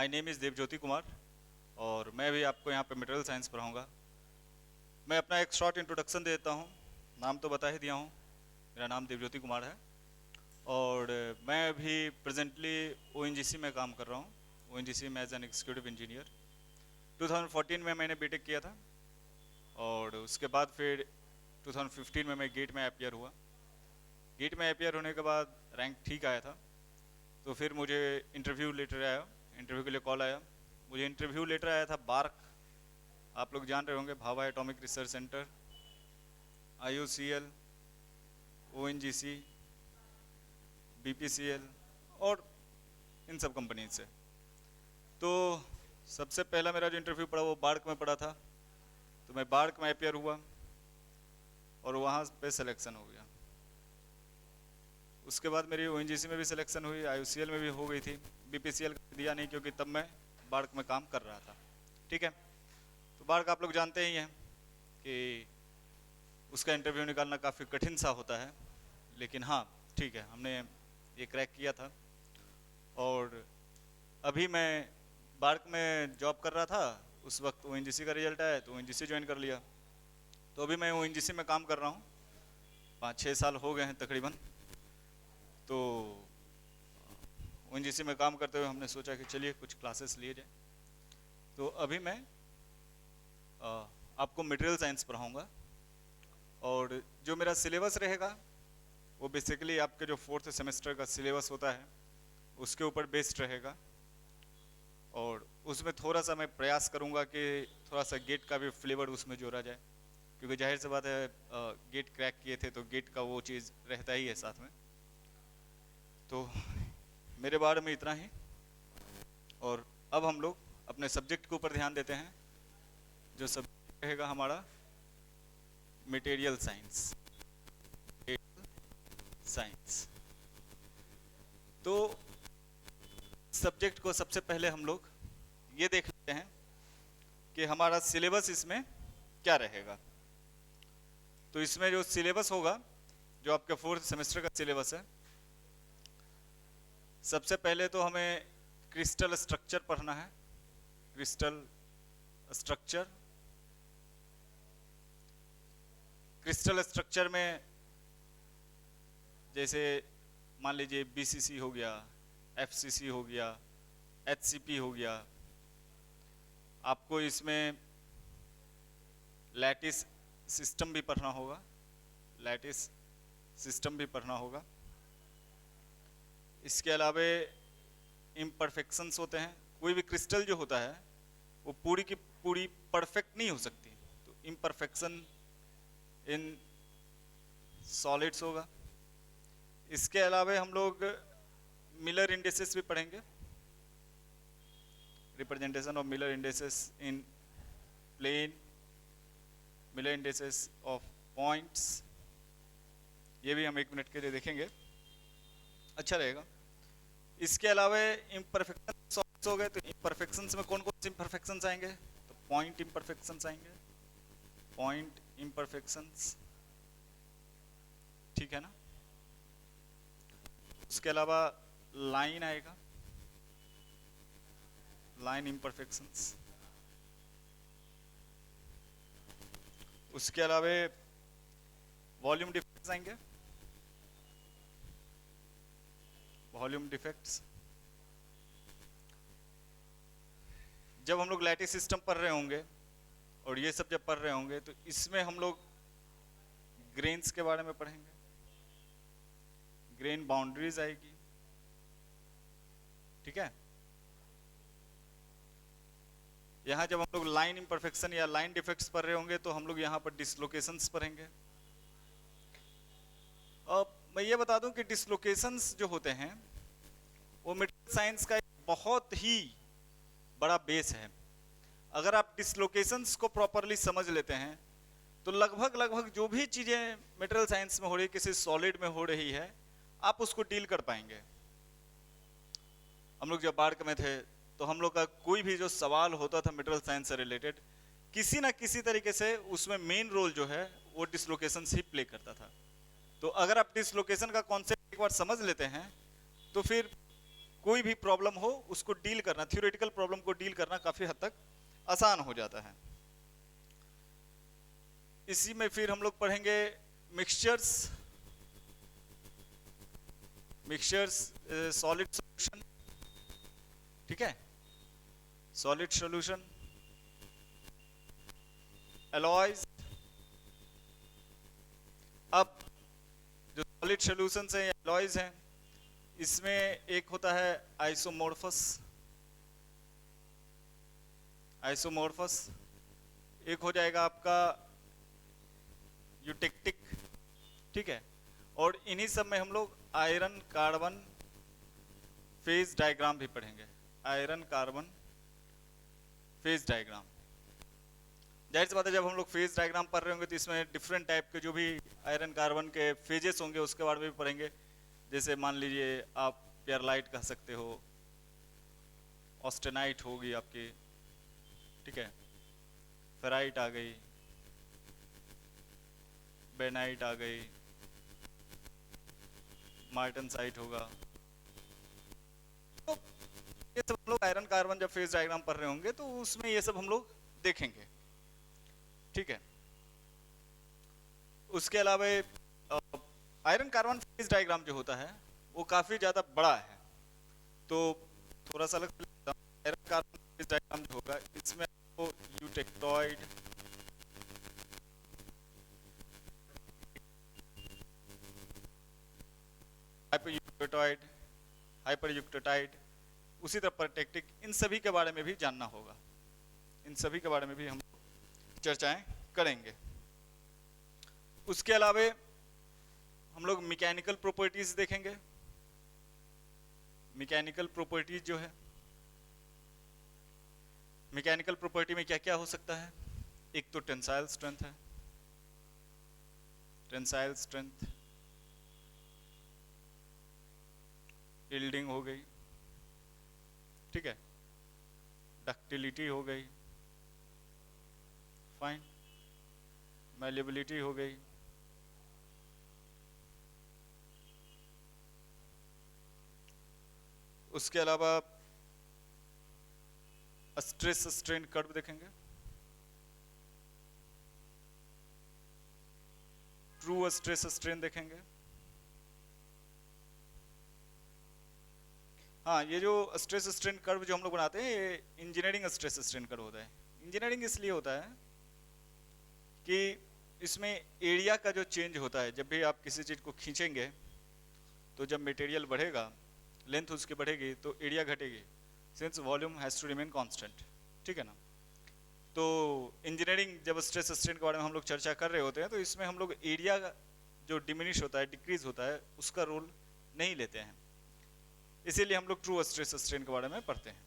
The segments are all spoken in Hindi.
My name is Devjyoti Kumar और मैं भी आपको यहाँ पे मटेरियल साइंस पढ़ाऊँगा। मैं अपना एक शॉर्ट इंट्रोडक्शन दे देता हूँ। नाम तो बता ही दिया हूँ, मेरा नाम देवज्योति कुमार है और मैं अभी प्रेजेंटली ONGC में काम कर रहा हूँ। ONGC में एज एन एग्जीक्यूटिव इंजीनियर 2014 में मैंने बीटेक किया था और उसके बाद फिर 2015 में मैं गेट में अपियर हुआ। गेट में अपियर होने के बाद रैंक ठीक आया था, तो फिर मुझे इंटरव्यू लेटर आया, इंटरव्यू के लिए कॉल आया। मुझे इंटरव्यू लेटर आया था बार्क, आप लोग जान रहे होंगे, Bhabha atomic research centre, IOCL, ONGC, BPCL और इन सब कंपनी से। तो सबसे पहला मेरा जो इंटरव्यू पड़ा वो बार्क में पड़ा था, तो मैं बार्क में अपियर हुआ और वहाँ पे सिलेक्शन हो गया। उसके बाद मेरी ONGC में भी सिलेक्शन हुई, IOCL में भी हो गई थी, BPCL दिया नहीं क्योंकि तब मैं बार्क में काम कर रहा था। ठीक है, तो बार्क आप लोग जानते ही हैं कि उसका इंटरव्यू निकालना काफ़ी कठिन सा होता है, लेकिन हाँ ठीक है, हमने ये क्रैक किया था। और अभी मैं बार्क में जॉब कर रहा था, उस वक्त ONGC का रिजल्ट आया तो ONGC ज्वाइन कर लिया। तो अभी मैं ONGC में काम कर रहा हूँ, 5-6 साल हो गए हैं तकरीबन। तो ONGC में काम करते हुए हमने सोचा कि चलिए कुछ क्लासेस लिए जाए। तो अभी मैं आपको मटेरियल साइंस पढ़ाऊँगा और जो मेरा सिलेबस रहेगा वो बेसिकली आपके जो 4th सेमेस्टर का सिलेबस होता है उसके ऊपर बेस्ड रहेगा। और उसमें थोड़ा सा मैं प्रयास करूंगा कि थोड़ा सा गेट का भी फ्लेवर उसमें जोड़ा जाए, क्योंकि जाहिर सी बात है गेट क्रैक किए थे तो गेट का वो चीज़ रहता ही है साथ में। तो मेरे बारे में इतना ही, और अब हम लोग अपने सब्जेक्ट के ऊपर ध्यान देते हैं। जो सब्जेक्ट रहेगा हमारा मटेरियल साइंस। तो सब्जेक्ट को सबसे पहले हम लोग ये देख लेते हैं कि हमारा सिलेबस इसमें क्या रहेगा। तो इसमें जो सिलेबस होगा, जो आपके 4th सेमेस्टर का सिलेबस है, सबसे पहले तो हमें क्रिस्टल स्ट्रक्चर पढ़ना है। क्रिस्टल स्ट्रक्चर, क्रिस्टल स्ट्रक्चर में जैसे मान लीजिए BCC हो गया, FCC हो गया, HCP हो गया। आपको इसमें लैटिस सिस्टम भी पढ़ना होगा, लैटिस सिस्टम भी पढ़ना होगा। इसके अलावा इम्परफेक्शंस होते हैं। कोई भी क्रिस्टल जो होता है वो पूरी की पूरी परफेक्ट नहीं हो सकती, तो इम्परफेक्शन इन सॉलिड्स होगा। इसके अलावा हम लोग मिलर इंडिसेस भी पढ़ेंगे, representation of Miller indices in plane, Miller indices of points, ये भी हम 1 मिनट के लिए देखेंगे, अच्छा रहेगा। इसके अलावा इम्परफेक्शन हो गए, तो इम्परफेक्शंस में कौन कौन से इम्परफेक्शंस आएंगे, तो पॉइंट इम्परफेक्शंस आएंगे, पॉइंट इम्परफेक्शंस, ठीक है ना। उसके अलावा लाइन आएगा, लाइन इम्परफेक्शंस। उसके अलावा वॉल्यूम डिफेक्ट्स आएंगे, वॉल्यूम डिफेक्ट्स। जब हम लोग लैटिस सिस्टम पढ़ रहे होंगे और ये सब जब पढ़ रहे होंगे तो इसमें हम लोग ग्रेन्स के बारे में पढ़ेंगे, ग्रेन बाउंड्रीज आएगी, ठीक है। यहाँ जब हम लोग लाइन इम्परफेक्शन या लाइन डिफेक्ट्स पढ़ रहे होंगे तो हम लोग यहाँ पर डिसलोकेशंस पढ़ेंगे। अब मैं ये बता दूं कि डिसलोकेशंस जो होते हैं वो मटेरियल साइंस का एक बहुत ही बड़ा बेस है। अगर आप डिसलोकेशंस को प्रॉपरली समझ लेते हैं तो लगभग जो भी चीज़ें मटेरियल साइंस में हो रही है, किसी सॉलिड में हो रही है, आप उसको डील कर पाएंगे। हम लोग जब बार्क में थे तो हम लोग का कोई भी जो सवाल होता था मटेरियल साइंस से रिलेटेड, किसी ना किसी तरीके से उसमें मेन रोल जो है वो डिसलोकेशन ही प्ले करता था। तो अगर आप डिसलोकेशन का कॉन्सेप्ट एक बार समझ लेते हैं तो फिर कोई भी प्रॉब्लम हो उसको डील करना, थ्योरेटिकल प्रॉब्लम को डील करना काफी हद तक आसान हो जाता है। इसी में फिर हम लोग पढ़ेंगे मिक्सचर्स, सॉलिड सॉल्यूशन, ठीक है, सॉलिड सॉल्यूशन, एलॉयज। अब जो सॉलिड सॉल्यूशंस हैं, एलॉयज हैं, इसमें एक होता है आइसोमॉर्फस, एक हो जाएगा आपका यूटेक्टिक, ठीक है। और इन्हीं सब में हम लोग आयरन कार्बन फेज डायग्राम भी पढ़ेंगे, आयरन कार्बन फेज डायग्राम। जाहिर सी बात है जब हम लोग फेज डायग्राम पढ़ रहे होंगे तो इसमें डिफरेंट टाइप के जो भी आयरन कार्बन के फेजेस होंगे उसके बारे में भी पढ़ेंगे। जैसे मान लीजिए आप पेयरलाइट कह सकते हो, ऑस्टेनाइट होगी आपकी, ठीक है, फेराइट आ गई, बेनाइट आ गई, मार्टनसाइट होगा। तो ये सब हम लोग आयरन कार्बन जब फेज डायग्राम पढ़ रहे होंगे तो उसमें ये सब हम लोग देखेंगे, ठीक है। उसके अलावा आयरन कार्बन फेज डायग्राम जो होता है वो काफी ज्यादा बड़ा है, तो थोड़ा सा अलग आयरन कार्बन फेज डायग्राम जो होगा इसमें आपको यूटेक्टॉइड, हाइपरयूटेटॉइड, हाइपरयूटेटाइड, उसी तरह प्रोटेक्टिक, इन सभी के बारे में भी जानना होगा। इन सभी के बारे में भी हम चर्चाएं करेंगे। उसके अलावा हम लोग मैकेनिकल प्रॉपर्टीज देखेंगे। मैकेनिकल प्रॉपर्टीज जो है, मैकेनिकल प्रॉपर्टी में क्या क्या हो सकता है? एक तो टेंसाइल स्ट्रेंथ है, टेंसाइल स्ट्रेंथ, यील्डिंग हो गई, ठीक है, डक्टिलिटी हो गई, फाइन, मैलिएबिलिटी हो गई, उसके अलावा स्ट्रेस स्ट्रेन कर्व देखेंगे, ट्रू स्ट्रेस स्ट्रेन देखेंगे। हाँ, ये जो स्ट्रेस स्ट्रेन कर्व जो हम लोग बनाते हैं ये इंजीनियरिंग स्ट्रेस स्ट्रेन कर्व होता है। इंजीनियरिंग इसलिए होता है कि इसमें एरिया का जो चेंज होता है, जब भी आप किसी चीज़ को खींचेंगे तो जब मटेरियल बढ़ेगा, लेंथ उसकी बढ़ेगी तो एरिया घटेगी, since volume has to remain constant, ठीक है ना। तो इंजीनियरिंग जब स्ट्रेस स्ट्रेन के बारे में हम लोग चर्चा कर रहे होते हैं तो इसमें हम लोग एरिया जो डिमिनिश होता है, डिक्रीज होता है, उसका रोल नहीं लेते हैं, इसीलिए हम लोग ट्रू स्ट्रेस स्ट्रेन के बारे में पढ़ते हैं,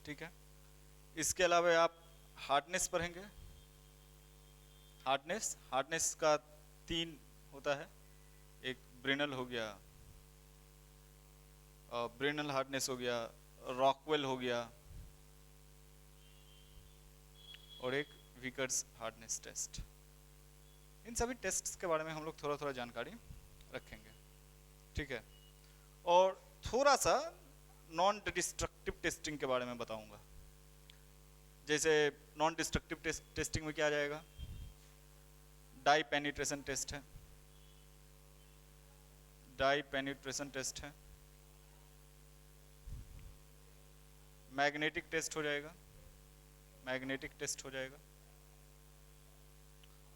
ठीक है। इसके अलावा आप हार्डनेस पढ़ेंगे। हार्डनेस का 3 होता है, एक ब्रेनल हो गया, ब्रेनल हार्डनेस हो गया, रॉकवेल हो गया, और एक विकर्स हार्डनेस टेस्ट। इन सभी टेस्ट्स के बारे में हम लोग थोड़ा थोड़ा जानकारी रखेंगे, ठीक है। और थोड़ा सा नॉन डिस्ट्रक्टिव टेस्टिंग के बारे में बताऊंगा। जैसे नॉन डिस्ट्रक्टिव टेस्टिंग में क्या आ जाएगा? डाई पेनिट्रेशन टेस्ट है, डाई पेनिट्रेशन टेस्ट है, मैग्नेटिक टेस्ट हो जाएगा, मैग्नेटिक टेस्ट हो जाएगा,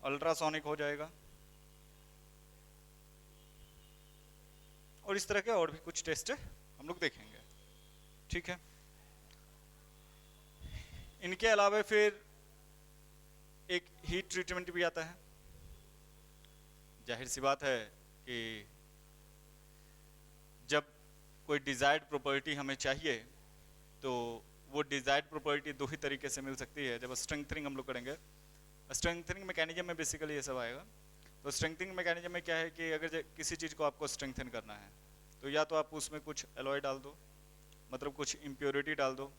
अल्ट्रासोनिक हो जाएगा, और इस तरह के और भी कुछ टेस्ट हम लोग देखेंगे, ठीक है। इनके अलावा फिर एक हीट ट्रीटमेंट भी आता है। जाहिर सी बात है कि जब कोई डिजायर्ड प्रॉपर्टी हमें चाहिए तो वो डिजायर्ड प्रॉपर्टी 2 ही तरीके से मिल सकती है। जब स्ट्रेंथनिंग हम लोग करेंगे, स्ट्रेंथनिंग मैकेनिज्म में बेसिकली ये सब आएगा। तो स्ट्रेंथनिंग मैकेनिज्म में क्या है कि अगर किसी चीज़ को आपको स्ट्रेंथन करना है तो या तो आप उसमें कुछ एलॉय डाल दो, मतलब कुछ इम्प्योरिटी डाल दो,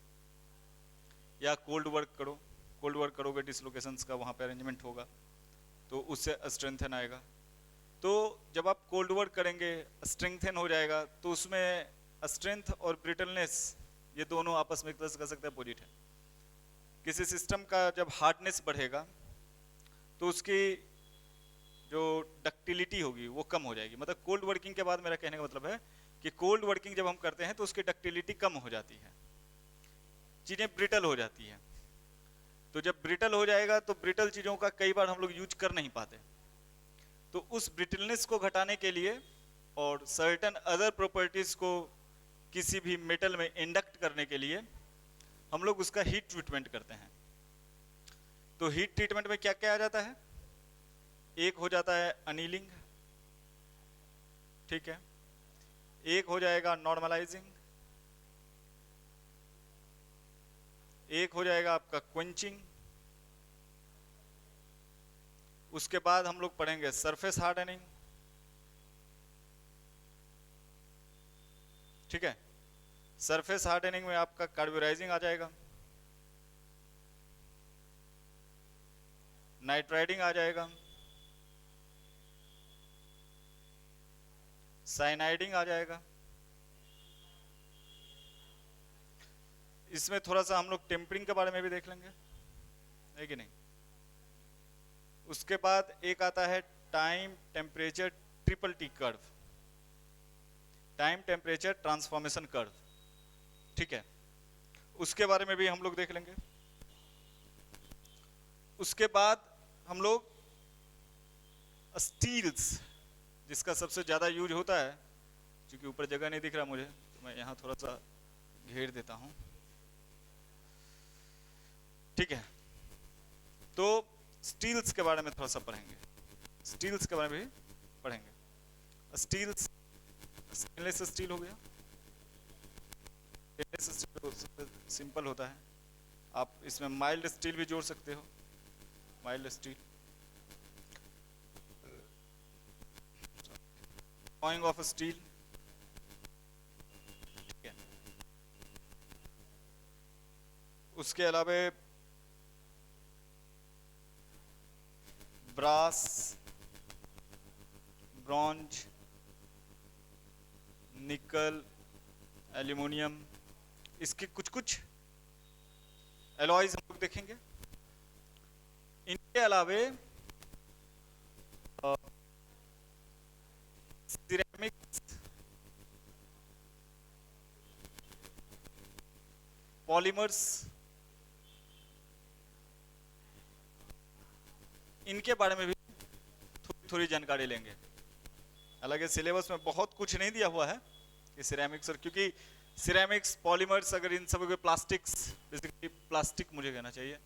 या कोल्ड वर्क करो। कोल्ड वर्क करोगे डिसलोकेशंस का वहाँ पे अरेंजमेंट होगा तो उससे स्ट्रेंथन आएगा। तो जब आप कोल्ड वर्क करेंगे, स्ट्रेंथन हो जाएगा, तो उसमें स्ट्रेंथ और ब्रिटलनेस ये दोनों आपस में एक तरह से कह सकते हैं अपोजिट है। किसी सिस्टम का जब हार्डनेस बढ़ेगा तो उसकी जो डक्टिलिटी होगी वो कम हो जाएगी। मतलब कोल्ड वर्किंग के बाद मेरा कहने का मतलब है कि कोल्ड वर्किंग जब हम करते हैं तो उसकी डक्टिलिटी कम हो जाती है, चीज़ें ब्रिटल हो जाती है। तो जब ब्रिटल हो जाएगा तो ब्रिटल चीज़ों का कई बार हम लोग यूज कर नहीं पाते। तो उस ब्रिटलनेस को घटाने के लिए और सर्टेन अदर प्रॉपर्टीज को किसी भी मेटल में इंडक्ट करने के लिए हम लोग उसका हीट ट्रीटमेंट करते हैं। तो हीट ट्रीटमेंट में क्या क्या आ जाता है? एक हो जाता है अनीलिंग, ठीक है, एक हो जाएगा नॉर्मलाइजिंग, एक हो जाएगा आपका क्वेंचिंग, उसके बाद हम लोग पढ़ेंगे सरफेस हार्डनिंग, ठीक है। सरफेस हार्डनिंग में आपका कार्बोराइजिंग आ जाएगा, नाइट्राइडिंग आ जाएगा, साइनाइडिंग आ जाएगा। इसमें थोड़ा सा हम लोग टेम्परिंग के बारे में भी देख लेंगे, है कि नहीं। उसके बाद एक आता है time temperature triple T curve, time temperature transformation curve, ठीक है, उसके बारे में भी हम लोग देख लेंगे। उसके बाद हम लोग स्टील्स, जिसका सबसे ज़्यादा यूज होता है, क्योंकि ऊपर जगह नहीं दिख रहा मुझे तो मैं यहाँ थोड़ा सा घेर देता हूँ, ठीक है। तो स्टील्स के बारे में थोड़ा सा पढ़ेंगे, स्टील्स के बारे में भी पढ़ेंगे। स्टील्स, स्टेनलेस स्टील हो गया, स्टेनलेस स्टील सबसे सिंपल होता है। आप इसमें माइल्ड स्टील भी जोड़ सकते हो, mild steel, alloying of steel, ठीक है। उसके अलावा ब्रास, ब्रॉन्ज, निकल, एल्यूमिनियम, इसके कुछ कुछ एलॉयज हम लोग देखेंगे। इनके अलावे सिरेमिक्स, पॉलीमर्स, इनके बारे में भी थोड़ी जानकारी लेंगे। हालांकि सिलेबस में बहुत कुछ नहीं दिया हुआ है कि सिरेमिक्स, और क्योंकि सिरेमिक्स, पॉलीमर्स, अगर इन सब के प्लास्टिक्स, बेसिकली प्लास्टिक मुझे कहना चाहिए,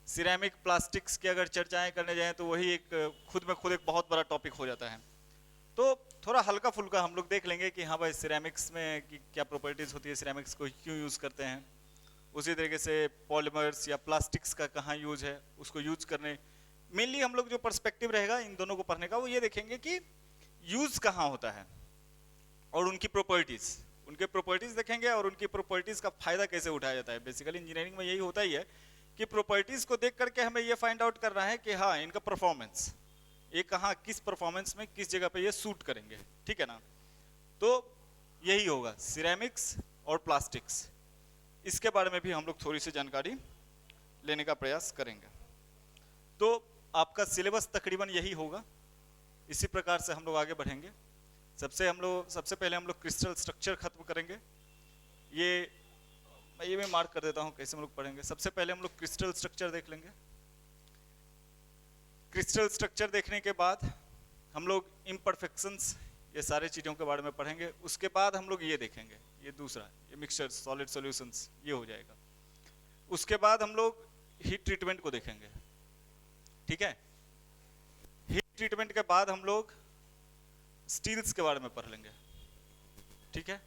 सिरेमिक प्लास्टिक्स की अगर चर्चाएं करने जाएं तो वही एक खुद में खुद एक बहुत बड़ा टॉपिक हो जाता है। तो थोड़ा हल्का फुल्का हम लोग देख लेंगे कि हाँ भाई सिरेमिक्स में की क्या प्रॉपर्टीज होती है, सिरेमिक्स को क्यों यूज़ करते हैं, उसी तरीके से पॉलीमर्स या प्लास्टिक्स का कहाँ यूज है, उसको यूज करने, मेनली हम लोग जो पर्सपेक्टिव रहेगा इन दोनों को पढ़ने का वो ये देखेंगे कि यूज कहाँ होता है और उनकी प्रॉपर्टीज, उनके प्रॉपर्टीज देखेंगे और उनकी प्रॉपर्टीज का फायदा कैसे उठाया जाता है। बेसिकली इंजीनियरिंग में यही होता ही है कि प्रॉपर्टीज को देख करके हमें ये फाइंड आउट करना है कि हाँ इनका परफॉर्मेंस, ये कहाँ किस परफॉर्मेंस में किस जगह पे ये सूट करेंगे, ठीक है ना। तो यही होगा सिरेमिक्स और प्लास्टिक्स, इसके बारे में भी हम लोग थोड़ी सी जानकारी लेने का प्रयास करेंगे। तो आपका सिलेबस तकरीबन यही होगा, इसी प्रकार से हम लोग आगे बढ़ेंगे। सबसे पहले हम लोग क्रिस्टल स्ट्रक्चर खत्म करेंगे। ये मैं मार्क कर देता हूँ कैसे हम लोग पढ़ेंगे। सबसे पहले हम लोग क्रिस्टल स्ट्रक्चर देख लेंगे। क्रिस्टल स्ट्रक्चर देखने के बाद हम लोग इम्परफेक्शंस, ये सारे चीज़ों के बारे में पढ़ेंगे। उसके बाद हम लोग ये देखेंगे, ये दूसरा, ये मिक्सचर सॉलिड सॉल्यूशंस, ये हो जाएगा। उसके बाद हम लोग हीट ट्रीटमेंट को देखेंगे, ठीक है। हीट ट्रीटमेंट के बाद हम लोग स्टील्स के बारे में पढ़ लेंगे, ठीक है।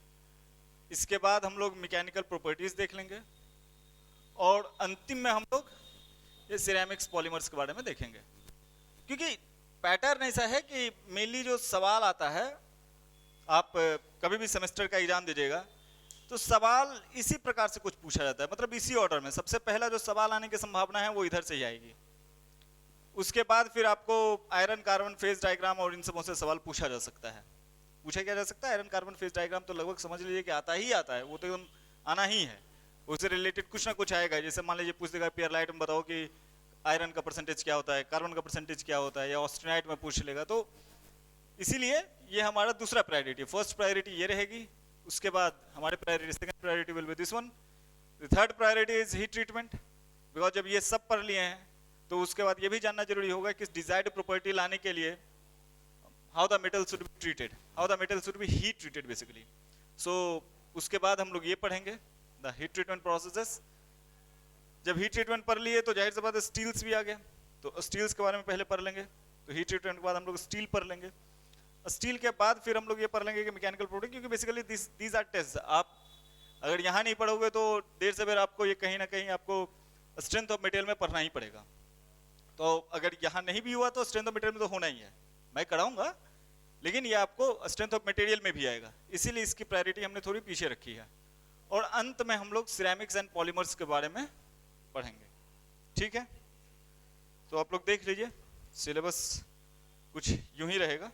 इसके बाद हम लोग मैकेनिकल प्रॉपर्टीज देख लेंगे और अंतिम में हम लोग ये सिरेमिक्स, पॉलीमर्स के बारे में देखेंगे। क्योंकि पैटर्न ऐसा है कि मेनली जो सवाल आता है, आप कभी भी सेमेस्टर का एग्जाम दीजिएगा तो सवाल इसी प्रकार से कुछ पूछा जाता है, मतलब इसी ऑर्डर में। सबसे पहला जो सवाल आने की संभावना है वो इधर से ही आएगी। उसके बाद फिर आपको आयरन कार्बन फेज डायग्राम और इन सबों से सवाल पूछा जा सकता है, पूछा क्या जा सकता है, आयरन कार्बन फेज डायग्राम तो लगभग समझ लीजिए कि आता ही आता है, वो तो एकदम आना ही है, उससे रिलेटेड कुछ ना कुछ आएगा। जैसे मान लीजिए पूछ देगा पेयरलाइट में बताओ कि आयरन का परसेंटेज क्या होता है, कार्बन का परसेंटेज क्या होता है, या ऑस्टेनाइट में पूछ लेगा। तो इसीलिए ये हमारा दूसरा प्रायोरिटी, फर्स्ट प्रायोरिटी ये रहेगी, उसके बाद हमारे priority second priority will be this one, the third priority is heat treatment. Because जब ये सब पढ़ लिए हैं तो उसके बाद ये भी जानना जरूरी होगा कि डिजायर्ड प्रॉपर्टी लाने के लिए how the metal should be treated, how the metal should be heat treated basically. So उसके बाद हम लोग ये पढ़ेंगे द हीट ट्रीटमेंट प्रोसेसेस। जब हीट ट्रीटमेंट पढ़ लिए तो जाहिर सी बात है स्टील्स भी आ गया, तो स्टील्स के बारे में पहले पढ़ लेंगे। तो हीट ट्रीटमेंट के बाद हम लोग स्टील पढ़ लेंगे, स्टील के बाद फिर हम लोग ये पढ़ लेंगे कि मैकेनिकल प्रोडक्ट, क्योंकि बेसिकली दीज आर टेस्ट। आप अगर यहाँ नहीं पढ़ोगे तो देर से देर आपको ये कहीं ना कहीं आपको स्ट्रेंथ ऑफ मटेरियल में पढ़ना ही पड़ेगा। तो अगर यहाँ नहीं भी हुआ तो स्ट्रेंथ ऑफ मटेरियल में तो होना ही है, मैं कराऊंगा, लेकिन ये आपको स्ट्रेंथ ऑफ मटेरियल में भी आएगा, इसीलिए इसकी प्रायोरिटी हमने थोड़ी पीछे रखी है। और अंत में हम लोग सिरेमिक्स एंड पॉलीमर्स के बारे में पढ़ेंगे, ठीक है। तो आप लोग देख लीजिए सिलेबस कुछ यूं ही रहेगा।